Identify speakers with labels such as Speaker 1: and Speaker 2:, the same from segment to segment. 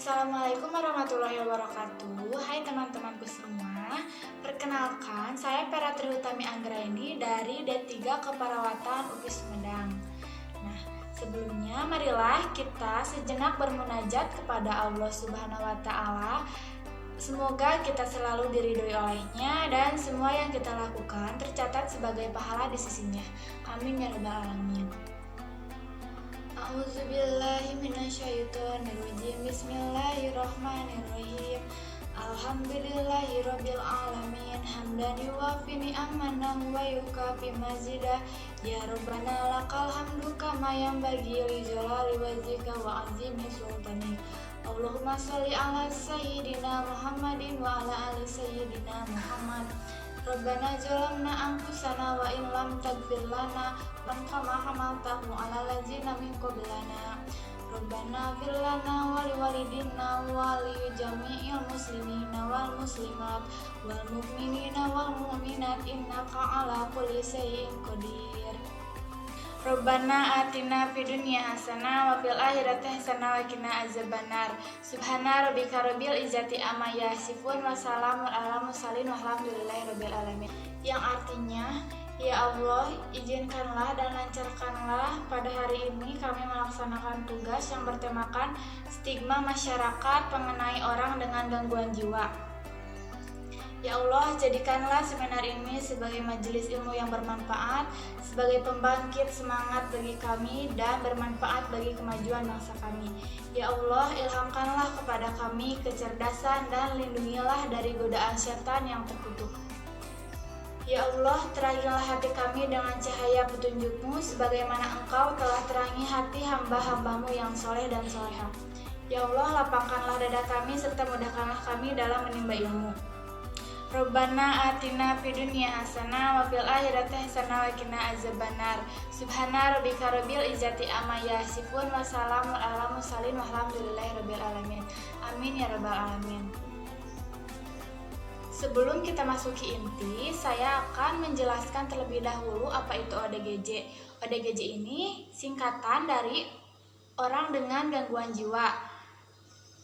Speaker 1: Assalamualaikum warahmatullahi wabarakatuh. Hai teman-temanku semua. Perkenalkan, saya Pera Trihutami Anggraini dari D3 Keperawatan UPI Sumedang. Nah, sebelumnya marilah kita sejenak bermunajat kepada Allah Subhanahu wa taala. Semoga kita selalu diridhoi olehnya dan semua yang kita lakukan tercatat sebagai pahala di sisinya. Amin ya rabbal alamin. A'udzubillahi minasyaitonirrajim. Bismillahirrahmanirrahim. Alhamdulillahirabbil alamin. Hamdan yuwafi ni'amahu wa yukafi mazidah. Ya Rabbana lakal hamdu kama yanbaghi li jalali wajhika wa azimi sultanik. Allahumma sholli ala sayyidina Muhammadin wa ala ali sayyidina Muhammad. Rabbana zalamna anfusana wa in lam taghfir lana kama hamaltahu 'alal ladzina min qablana. Rabbana ighfir lana wa liwalidina wa li jami'il muslimina wal muslimat wal mu'minina wal mu'minat innaka 'ala kulli syai'in qadir. Rabbana atina fid dunya hasanah wa fil akhirati hasanah wa qina azabannar. Subhana rabbika rabbil izzati amma yasifun wa salamun alal mursalin walhamdulillahi rabbil alamin. Yang artinya, ya Allah, izinkanlah dan lancarkanlah pada hari ini kami melaksanakan tugas yang bertemakan stigma masyarakat mengenai orang dengan gangguan jiwa. Ya Allah, jadikanlah seminar ini sebagai majelis ilmu yang bermanfaat, sebagai pembangkit semangat bagi kami dan bermanfaat bagi kemajuan bangsa kami. Ya Allah, ilhamkanlah kepada kami kecerdasan dan lindungilah dari godaan syaitan yang terkutuk. Ya Allah, terangilah hati kami dengan cahaya petunjuk-Mu sebagaimana Engkau telah terangi hati hamba-hambamu yang soleh dan soleha. Ya Allah, lapangkanlah dada kami serta mudahkanlah kami dalam menimba ilmu. Rabbana atina fid dunya hasanah wa fil akhirati hasanah wa qina azabannar. Subhana rabbika rabbil izzati amma yasifun wa salamun alal mursalin walhamdulillahi rabbil alamin. Amin ya rabbal alamin. Sebelum kita masuki inti, saya akan menjelaskan terlebih dahulu apa itu ODGJ. ODGJ ini singkatan dari orang dengan gangguan jiwa.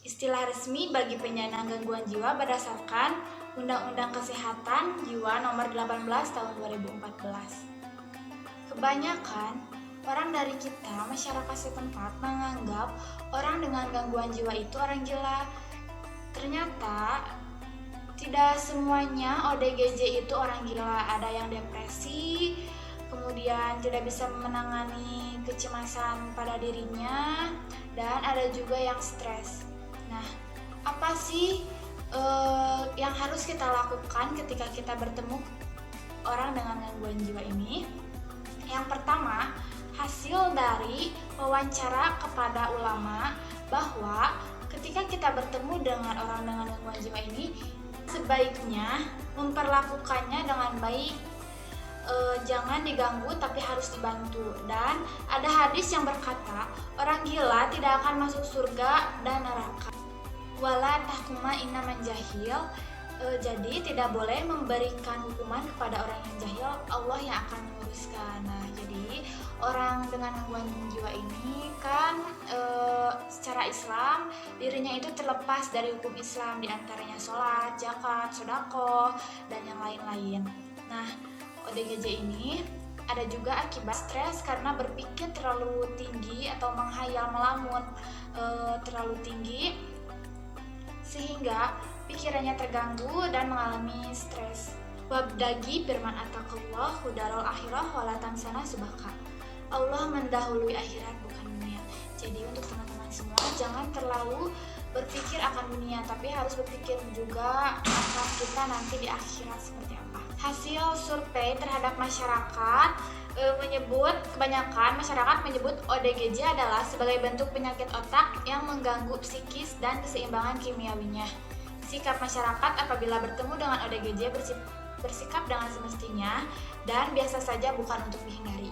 Speaker 1: Istilah resmi bagi penyandang gangguan jiwa berdasarkan Undang-Undang Kesehatan Jiwa Nomor 18 Tahun 2014. Kebanyakan orang dari kita, masyarakat setempat, menganggap orang dengan gangguan jiwa itu orang gila. Ternyata tidak semuanya ODGJ itu orang gila. Ada yang depresi, kemudian tidak bisa menangani kecemasan pada dirinya, dan ada juga yang stres. Nah, apa sih yang harus kita lakukan ketika kita bertemu orang dengan gangguan jiwa ini? Yang pertama, hasil dari wawancara kepada ulama bahwa ketika kita bertemu dengan orang dengan gangguan jiwa ini, sebaiknya memperlakukannya dengan baik. Jangan diganggu tapi harus dibantu. Dan ada hadis yang berkata, orang gila tidak akan masuk surga dan neraka. Wala tahkuma innaman jahil. Jadi tidak boleh memberikan hukuman kepada orang yang jahil, Allah yang akan menguruskan. Nah, jadi orang dengan gangguan jiwa ini kan secara Islam dirinya itu terlepas dari hukum Islam, diantaranya sholat, zakat, sedekah, dan yang lain-lain. Nah, ODGJ ini ada juga akibat stres karena berpikir terlalu tinggi atau menghayal melamun terlalu tinggi, sehingga pikirannya terganggu dan mengalami stres. Wabdagi firman atakallah hudarul akhirah walatan sana subaka. Allah mendahului akhirat bukan dunia. Jadi untuk teman-teman semua, jangan terlalu berpikir akan dunia, tapi harus berpikir juga akan kita nanti di akhirat seperti apa. Hasil survei terhadap masyarakat kebanyakan masyarakat menyebut ODGJ adalah sebagai bentuk penyakit otak yang mengganggu psikis dan keseimbangan kimiawinya. Sikap masyarakat apabila bertemu dengan ODGJ bersikap dengan semestinya dan biasa saja, bukan untuk dihindari.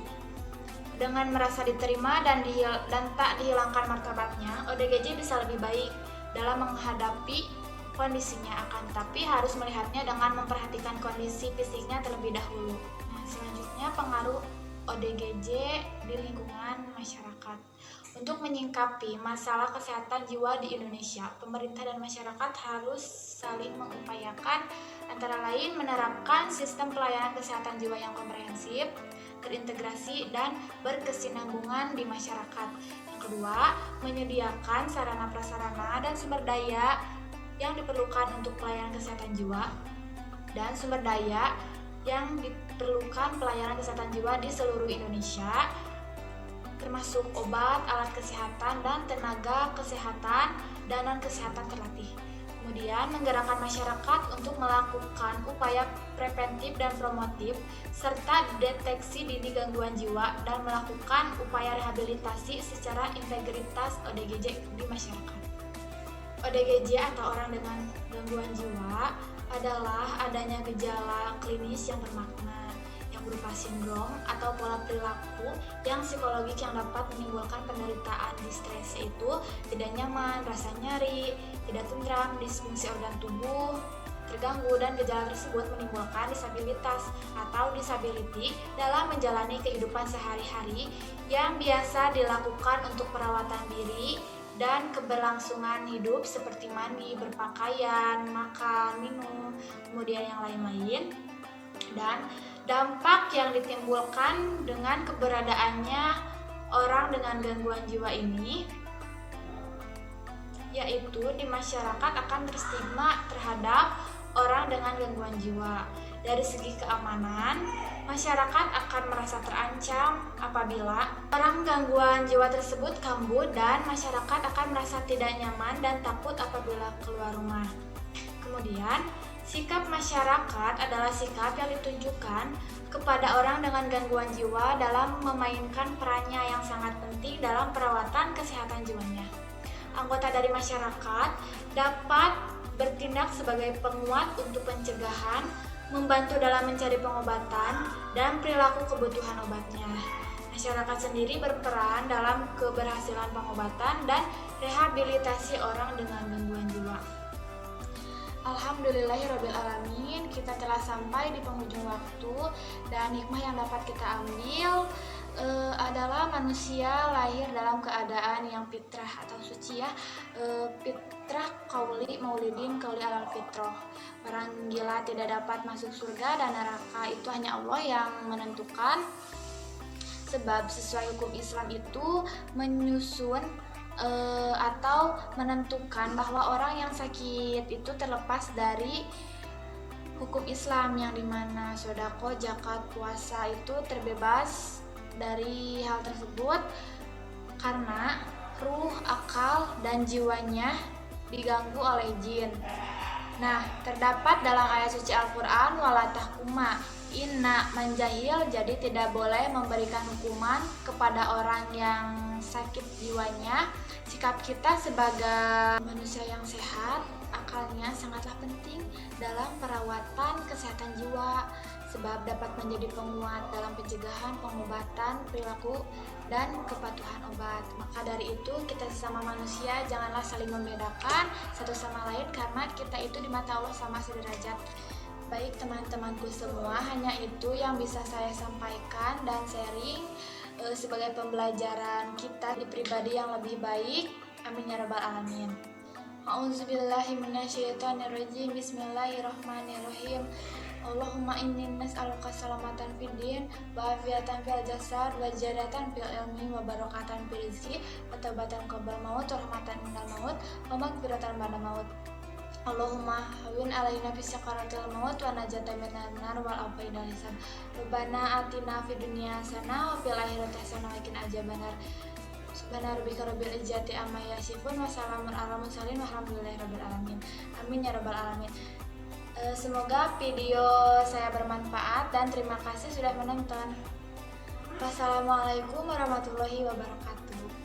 Speaker 1: Dengan merasa diterima dan tak dihilangkan martabatnya, ODGJ bisa lebih baik dalam menghadapi kondisinya, akan tapi harus melihatnya dengan memperhatikan kondisi fisiknya terlebih dahulu. Nah, selanjutnya pengaruh ODGJ di lingkungan masyarakat. Untuk menyingkapi masalah kesehatan jiwa di Indonesia, pemerintah dan masyarakat harus saling mengupayakan antara lain menerapkan sistem pelayanan kesehatan jiwa yang komprehensif, terintegrasi, dan berkesinambungan di masyarakat. Yang kedua, menyediakan sarana prasarana dan sumber daya yang diperlukan untuk pelayanan kesehatan jiwa dan sumber daya yang diperlukan pelayanan kesehatan jiwa di seluruh Indonesia, termasuk obat, alat kesehatan, dan tenaga kesehatan dan non-kesehatan terlatih. Kemudian, menggerakkan masyarakat untuk melakukan upaya preventif dan promotif, serta deteksi dini gangguan jiwa dan melakukan upaya rehabilitasi secara integritas ODGJ di masyarakat. ODGJ atau orang dengan gangguan jiwa adalah adanya gejala klinis yang bermakna, yang berupa sindrom atau pola perilaku yang psikologik yang dapat menimbulkan penderitaan distres, yaitu tidak nyaman, rasa nyeri, tidak tentram, disfungsi organ tubuh terganggu, dan gejala tersebut menimbulkan disabilitas atau disability dalam menjalani kehidupan sehari-hari yang biasa dilakukan untuk perawatan diri dan keberlangsungan hidup seperti mandi, berpakaian, makan, minum, kemudian yang lain-lain. Dan dampak yang ditimbulkan dengan keberadaannya orang dengan gangguan jiwa ini, yaitu di masyarakat akan terstigma terhadap orang dengan gangguan jiwa. Dari segi keamanan, masyarakat akan merasa terancam apabila orang gangguan jiwa tersebut kambuh, dan masyarakat akan merasa tidak nyaman dan takut apabila keluar rumah. Kemudian, sikap masyarakat adalah sikap yang ditunjukkan kepada orang dengan gangguan jiwa dalam memainkan perannya yang sangat penting dalam perawatan kesehatan jiwanya. Anggota dari masyarakat dapat bertindak sebagai penguat untuk pencegahan, membantu dalam mencari pengobatan, dan perilaku kebutuhan obatnya. Masyarakat sendiri berperan dalam keberhasilan pengobatan dan rehabilitasi orang dengan gangguan jiwa. Alhamdulillahirrabbilalamin, kita telah sampai di penghujung waktu, dan hikmah yang dapat kita ambil adalah manusia lahir dalam keadaan yang fitrah atau suci, ya. Fitrah qauli maulidin qauli alal fitrah. Orang gila tidak dapat masuk surga dan neraka, itu hanya Allah yang menentukan. Sebab sesuai hukum Islam itu menyusun atau menentukan bahwa orang yang sakit itu terlepas dari hukum Islam, yang dimana sodako, zakat, puasa itu terbebas dari hal tersebut karena ruh, akal, dan jiwanya diganggu oleh jin. Nah, terdapat dalam ayat suci Al-Quran, wala tahkuma inna manjahil, jadi tidak boleh memberikan hukuman kepada orang yang sakit jiwanya. Sikap kita sebagai manusia yang sehat, akalnya sangatlah penting dalam perawatan kesehatan jiwa, sebab dapat menjadi penguat dalam pencegahan, pengobatan, perilaku, dan kepatuhan obat. Maka dari itu, kita sesama manusia janganlah saling membedakan satu sama lain, karena kita itu di mata Allah sama sederajat. Baik teman-temanku semua, hanya itu yang bisa saya sampaikan dan sharing sebagai pembelajaran kita di pribadi yang lebih baik. Amin ya rabbal alamin. A'udzubillahi minasyaitonirrajim. Bismillahirrahmanirrahim. Allahumma inni nas'aluka salamatan fid din wa afiatan fil jasad wa ziyadatan fil ilmi wa barakatan fil rizqi wa taubatan qabla maut wa rahmatan minal maut wa maghfiratan ba'da maut. Allahumma hawin alaina fi sakaratil maut wa najatan minan nar wal afidal hisab. Rabbana atina fid dunya hasanah wa fil akhirati hasanah wa qina adzabannar. Subhana rabbika rabbil izzati amma yasifun wa salamun alal mursalin walhamdulillahi rabbil alamin. Amin ya rabbal alamin. Semoga video saya bermanfaat dan terima kasih sudah menonton. Wassalamualaikum warahmatullahi wabarakatuh.